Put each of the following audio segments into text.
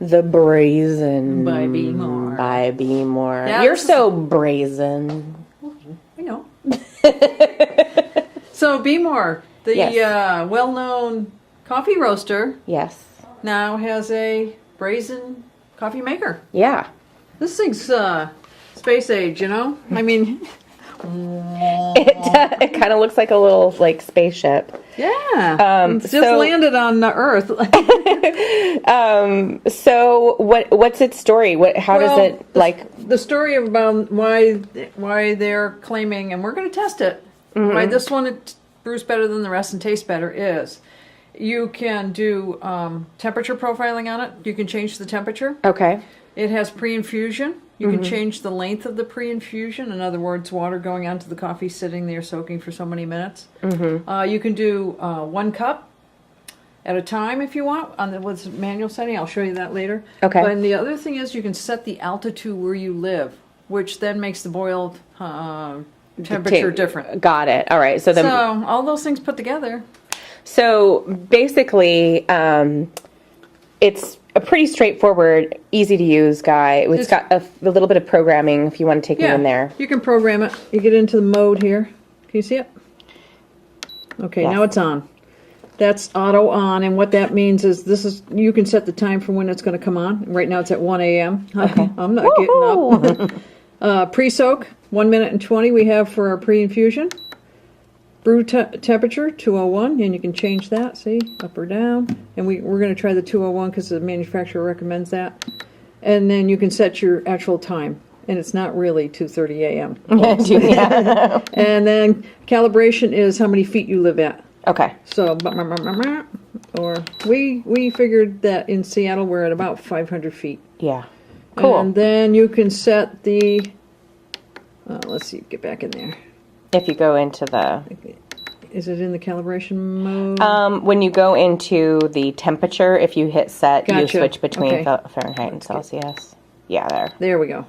The Brazen By Behmor. By Behmor. Yeah, You're so brazen. I know. So Behmor, the Yes. well-known coffee roaster, Yes. now has a brazen coffee maker. Yeah. This thing's space age, you know? I mean, It kind of looks like a little spaceship. yeah. It's just so- landed on the Earth. So what's its story? How does it the story about why they're claiming, and we're going to test it, why this one it brews better than the rest and tastes better is you can do temperature profiling on it. You can change the temperature. Okay. It has pre-infusion. You can change the length of the pre-infusion. In other words, water going onto the coffee sitting there soaking for so many minutes. You can do 1 cup at a time if you want with manual setting. I'll show you that later. Okay. But the other thing is you can set the altitude where you live, which then makes the boiled temperature different. Got it. All right. So all those things put together. So basically, it's a pretty straightforward, easy to use guy. It's got a little bit of programming if you want to take it in there. You can program it. You get into the mode here. Can you see it? Okay, Yes. now it's on. That's auto on, and what that means is you can set the time for when it's going to come on. Right now it's at 1 a.m. Okay. I'm not getting up. Pre-soak, 1 minute and 20 we have for our pre-infusion. Brew temperature, 201, and you can change that, see, up or down. And we're going to try the 201 because the manufacturer recommends that. And then you can set your actual time. And it's not really 2:30 a.m. And then calibration is how many feet you live at. Okay. So, or we figured that in Seattle we're at about 500 feet. Yeah. Cool. And then you can set the, let's see, get back in there. If you go into the... Is it in the calibration mode? When you go into the temperature, if you hit set, you Gotcha. switch between Okay. Fahrenheit and Celsius. Yeah, there. There we go.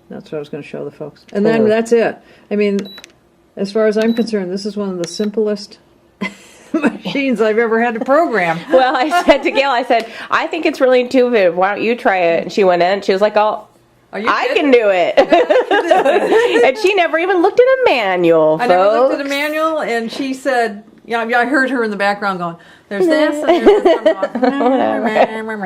That's what I was going to show the folks. And then that's it. I mean, as far as I'm concerned, this is one of the simplest machines I've ever had to program. Well, I said to Gail, I think it's really intuitive. Why don't you try it? And she went in. She was like, I can do it. And she never even looked at a manual, I never looked at a manual, and she said, yeah, I heard her in the background going, there's this, and there's this. I'm going,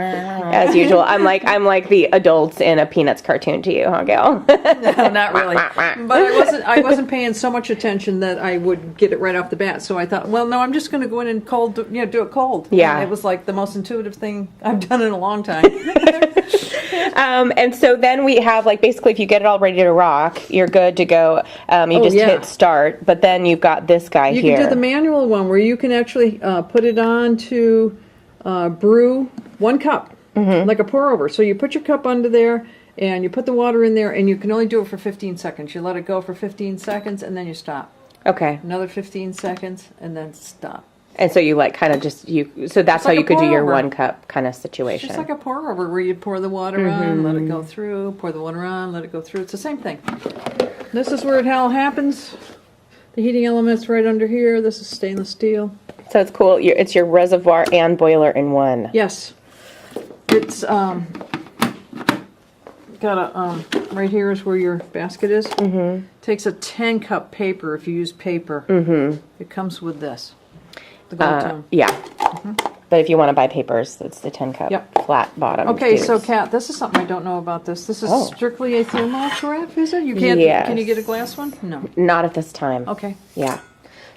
as usual. I'm like the adults in a Peanuts cartoon to you, huh, Gail? no, not really. But I wasn't paying so much attention that I would get it right off the bat. So I thought, well, no, I'm just going to go in and do it cold. Yeah. And it was like the most intuitive thing I've done in a long time. And so then we have basically if you get it all ready to rock, you're good to go. You just hit start, but then you've got this guy here. You can do the manual one where you can actually put it on to brew 1 cup, like a pour over. So you put your cup under there and you put the water in there, and you can only do it for 15 seconds. You let it go for 15 seconds and then you stop. Okay. Another 15 seconds and then stop. And so you kind of just so that's how you could do your 1 cup kind of situation. Just like a pour over where you pour the water on, let it go through, pour the water on, let it go through. It's the same thing. This is where it all happens. The heating element's right under here. This is stainless steel. So it's cool. It's your reservoir and boiler in one. Yes. It's got a right here is where your basket is. Takes a 10-cup paper if you use paper. It comes with this. The gold tone. Yeah. But if you want to buy papers, it's the 10-cup flat bottom. Okay, tubes. so Kat, this is something I don't know about this. This is strictly a thermal carafe, is it? You can't. Yes. Can you get a glass one? No. Not at this time. Okay. Yeah.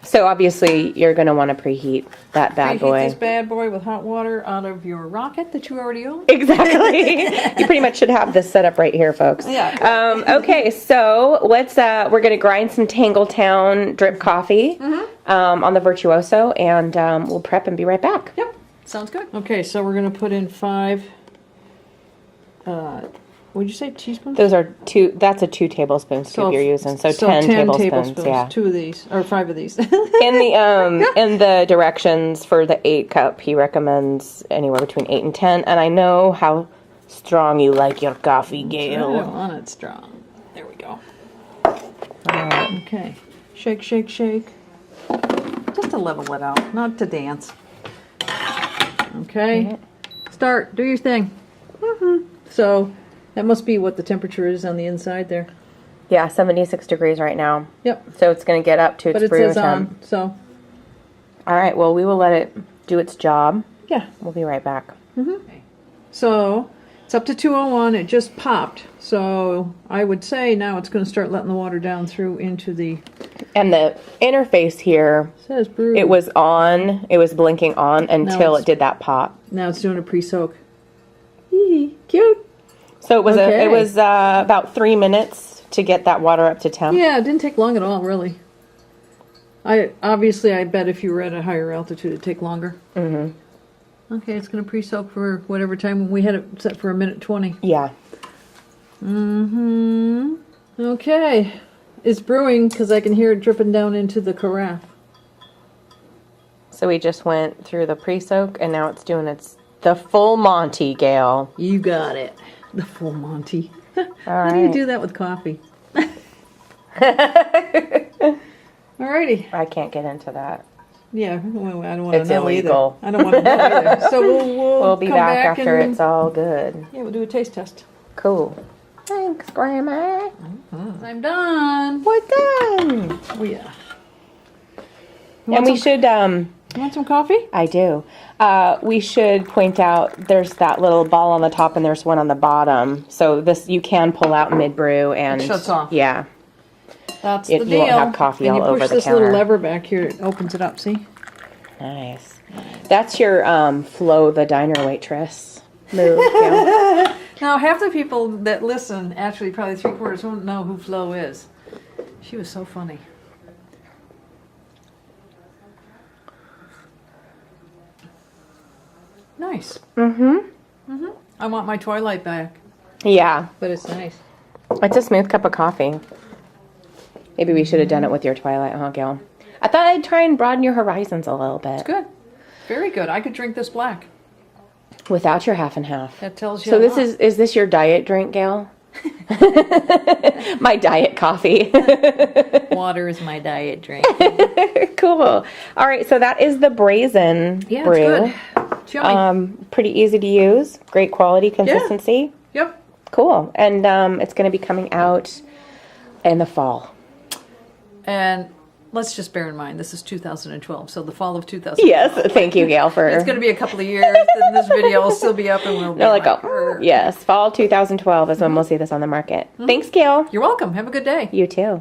So obviously you're going to want to preheat that bad boy. Preheat this bad boy with hot water out of your rocket that you already own. Exactly. You pretty much should have this set up right here, folks. Yeah. Okay, so let's. We're going to grind some Tangletown drip coffee on the Virtuoso, and we'll prep and be right back. Yep. Sounds good. Okay, so we're going to put in 5. Would you say teaspoons? Those are 2. That's a 2 tablespoon scoop you're using. So 10 tablespoons. Yeah. 2 of these or 5 of these. In the directions for the 8-cup, he recommends anywhere between 8 and 10. And I know how strong you like your coffee, Gail. I don't want it strong. There we go. Okay. Shake, shake, shake. Just to level it out, not to dance. Okay. Start. Do your thing. So that must be what the temperature is on the inside there. Yeah, 76 degrees right now. Yep. So it's going to get up to its But it brew says temp. on, so All right, well, we will let it do its job. yeah. We'll be right back. So it's up to 201. It just popped. So I would say now it's going to start letting the water down through into the. And the interface here, Says brew. it was on, it was blinking on until it's- it did that pop. Now it's doing a pre-soak. Cute. So it was Okay. it was about 3 minutes to get that water up to temp. Yeah, it didn't take long at all, really. I bet if you were at a higher altitude, it'd take longer. Mm-hmm. Okay, it's going to pre-soak for whatever time. We had it set for 1:20. Yeah. Mm-hmm. Okay. It's brewing because I can hear it dripping down into the carafe. So we just went through the pre-soak, and now it's doing the full Monty, Gail. You got it. The full Monty. All How do you right. do that with coffee? Alrighty. I can't get into that. Yeah, well, I don't want to It's know illegal. either. I don't want to know either. So we'll Be come back after and, it's all good. Yeah, we'll do a taste test. Cool. Thanks, Grandma. I'm done. We're done. Oh, yeah. And we should, You want some coffee? I do. We should point out there's that little ball on the top and there's one on the bottom. So this you can pull out mid-brew and... It shuts off. Yeah. That's You the deal. won't have coffee and all over the you push this counter. little lever back here, it opens it up, see? Nice. That's your Flo the diner waitress move. Gail. Now, half the people that listen, actually probably 3/4 won't know who Flo is. She was so funny. Nice. Mm-hmm. I want my Twilight back, Yeah. but it's nice. It's a smooth cup of coffee. Maybe we should have done it with your Twilight, huh, Gail? I thought I'd try and broaden your horizons a little bit. Good. Very good. I could drink this black. Without your half and half. That tells you So a this lot. is this your diet drink, Gail? My diet coffee. Water is my diet drink. Cool. All right, so that is the Brazen Yeah, Brew. it's good. It's yummy. Pretty easy to use. Great quality, consistency. Yep. Cool. And it's going to be coming out in the fall. And let's just bear in mind, this is 2012, so the fall of 2012. Yes. Thank you, Gail, for... It's going to be a couple of years, and this video will still be up, and we'll be They're like, "Grr." yes, fall 2012 is when we'll see this on the market. Thanks, Gail. You're welcome. Have a good day. You too.